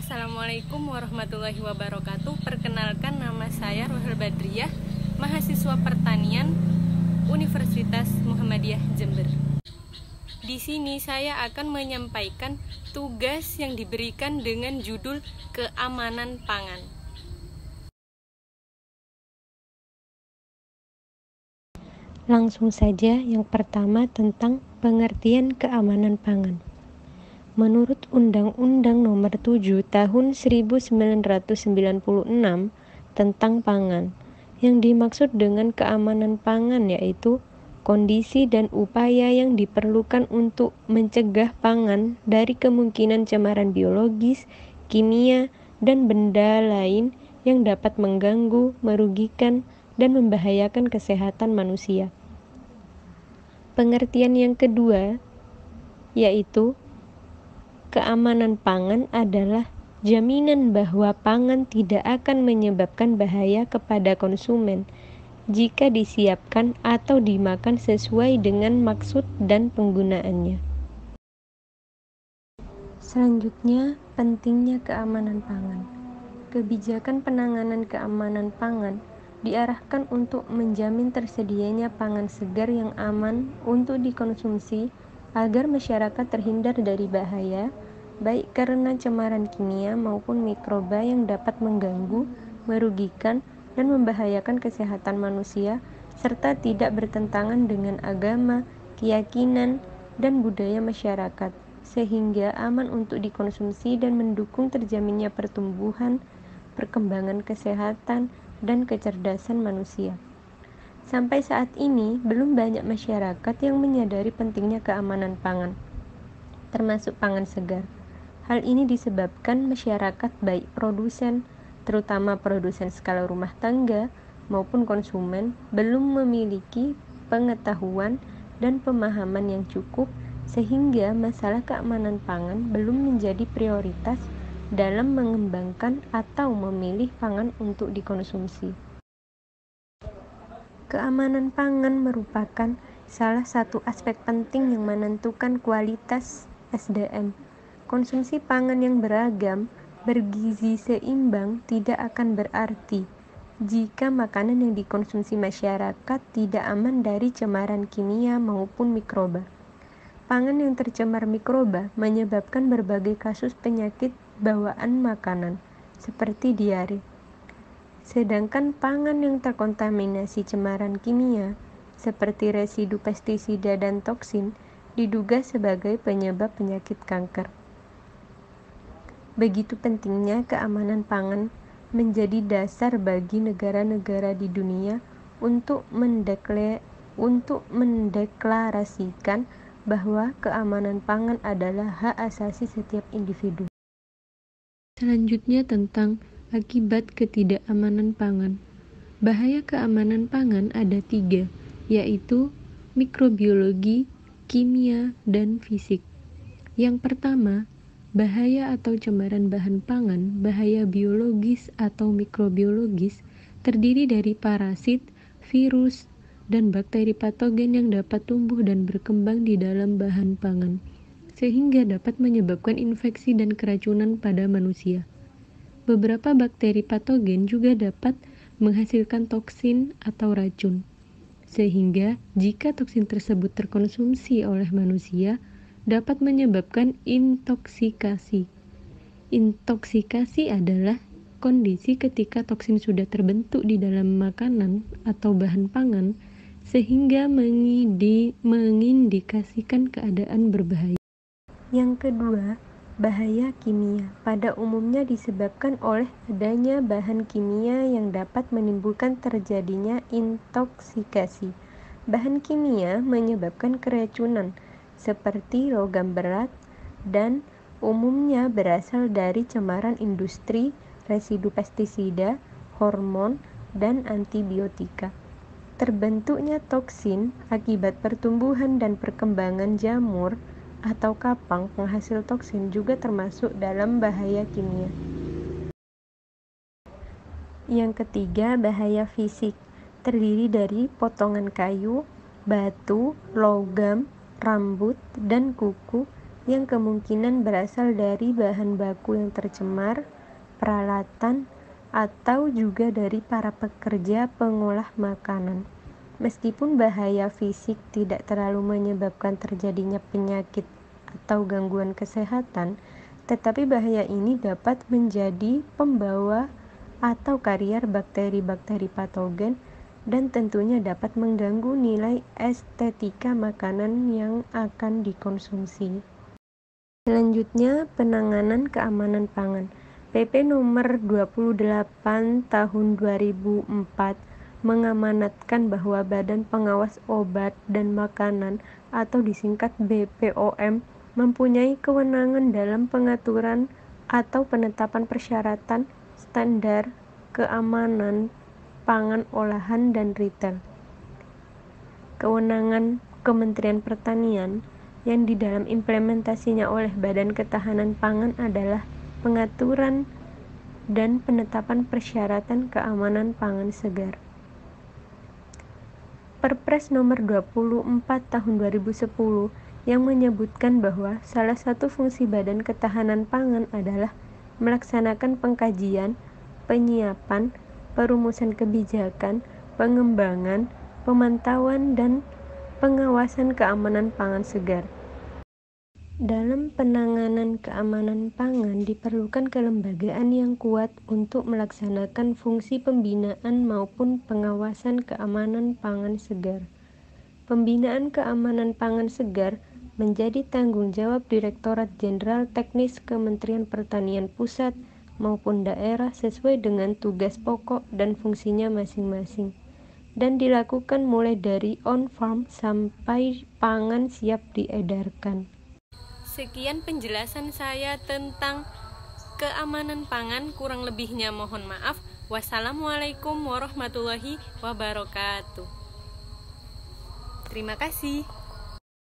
Assalamualaikum warahmatullahi wabarakatuh. Perkenalkan, nama saya Rohel Badriyah, mahasiswa pertanian Universitas Muhammadiyah Jember. Di sini saya akan menyampaikan tugas yang diberikan dengan judul keamanan pangan. Langsung saja, yang pertama tentang pengertian keamanan pangan. Menurut Undang-Undang Nomor 7 Tahun 1996 tentang pangan, yang dimaksud dengan keamanan pangan yaitu kondisi dan upaya yang diperlukan untuk mencegah pangan dari kemungkinan cemaran biologis, kimia, dan benda lain yang dapat mengganggu, merugikan, dan membahayakan kesehatan manusia. Pengertian yang kedua yaitu keamanan pangan adalah jaminan bahwa pangan tidak akan menyebabkan bahaya kepada konsumen jika disiapkan atau dimakan sesuai dengan maksud dan penggunaannya. Selanjutnya, pentingnya keamanan pangan. Kebijakan penanganan keamanan pangan diarahkan untuk menjamin tersedianya pangan segar yang aman untuk dikonsumsi agar masyarakat terhindar dari bahaya, baik karena cemaran kimia maupun mikroba yang dapat mengganggu, merugikan, dan membahayakan kesehatan manusia, serta tidak bertentangan dengan agama, keyakinan, dan budaya masyarakat, sehingga aman untuk dikonsumsi dan mendukung terjaminnya pertumbuhan, perkembangan kesehatan, dan kecerdasan manusia. Sampai saat ini, belum banyak masyarakat yang menyadari pentingnya keamanan pangan, termasuk pangan segar. Hal ini disebabkan masyarakat baik produsen, terutama produsen skala rumah tangga, maupun konsumen, belum memiliki pengetahuan dan pemahaman yang cukup, sehingga masalah keamanan pangan belum menjadi prioritas dalam mengembangkan atau memilih pangan untuk dikonsumsi. Keamanan pangan merupakan salah satu aspek penting yang menentukan kualitas SDM. Konsumsi pangan yang beragam, bergizi seimbang tidak akan berarti jika makanan yang dikonsumsi masyarakat tidak aman dari cemaran kimia maupun mikroba. Pangan yang tercemar mikroba menyebabkan berbagai kasus penyakit bawaan makanan, seperti diare. Sedangkan pangan yang terkontaminasi cemaran kimia, seperti residu pestisida dan toksin, diduga sebagai penyebab penyakit kanker. Begitu pentingnya keamanan pangan menjadi dasar bagi negara-negara di dunia untuk mendeklarasikan bahwa keamanan pangan adalah hak asasi setiap individu. Selanjutnya tentang akibat ketidakamanan pangan. Bahaya keamanan pangan ada 3, yaitu mikrobiologi, kimia, dan fisik. Yang pertama, bahaya atau cemaran bahan pangan, bahaya biologis atau mikrobiologis, terdiri dari parasit, virus, dan bakteri patogen yang dapat tumbuh dan berkembang di dalam bahan pangan, sehingga dapat menyebabkan infeksi dan keracunan pada manusia. Beberapa bakteri patogen juga dapat menghasilkan toksin atau racun, sehingga jika toksin tersebut terkonsumsi oleh manusia, dapat menyebabkan intoksikasi. Intoksikasi adalah kondisi ketika toksin sudah terbentuk di dalam makanan atau bahan pangan, sehingga mengindikasikan keadaan berbahaya. Yang kedua, bahaya kimia pada umumnya disebabkan oleh adanya bahan kimia yang dapat menimbulkan terjadinya intoksikasi. Bahan kimia menyebabkan keracunan seperti logam berat dan umumnya berasal dari cemaran industri, residu pestisida, hormon, dan antibiotika. Terbentuknya toksin akibat pertumbuhan dan perkembangan jamur atau kapang penghasil toksin juga termasuk dalam bahaya kimia. Yang ketiga, bahaya fisik, terdiri dari potongan kayu, batu, logam, rambut, dan kuku yang kemungkinan berasal dari bahan baku yang tercemar, peralatan, atau juga dari para pekerja pengolah makanan. Meskipun bahaya fisik tidak terlalu menyebabkan terjadinya penyakit atau gangguan kesehatan, tetapi bahaya ini dapat menjadi pembawa atau karier bakteri-bakteri patogen dan tentunya dapat mengganggu nilai estetika makanan yang akan dikonsumsi. Selanjutnya, penanganan keamanan pangan. PP nomor 28 tahun 2004 mengamanatkan bahwa Badan Pengawas Obat dan Makanan atau disingkat BPOM mempunyai kewenangan dalam pengaturan atau penetapan persyaratan standar keamanan pangan olahan dan retail. Kewenangan Kementerian Pertanian yang di dalam implementasinya oleh Badan Ketahanan Pangan adalah pengaturan dan penetapan persyaratan keamanan pangan segar. Perpres nomor 24 tahun 2010 yang menyebutkan bahwa salah satu fungsi Badan Ketahanan Pangan adalah melaksanakan pengkajian, penyiapan, perumusan kebijakan, pengembangan, pemantauan, dan pengawasan keamanan pangan segar. Dalam penanganan keamanan pangan diperlukan kelembagaan yang kuat untuk melaksanakan fungsi pembinaan maupun pengawasan keamanan pangan segar. Pembinaan keamanan pangan segar menjadi tanggung jawab Direktorat Jenderal Teknis Kementerian Pertanian Pusat maupun daerah sesuai dengan tugas pokok dan fungsinya masing-masing, dan dilakukan mulai dari on-farm sampai pangan siap diedarkan. Sekian penjelasan saya tentang keamanan pangan, kurang lebihnya mohon maaf. Wassalamualaikum warahmatullahi wabarakatuh. Terima kasih.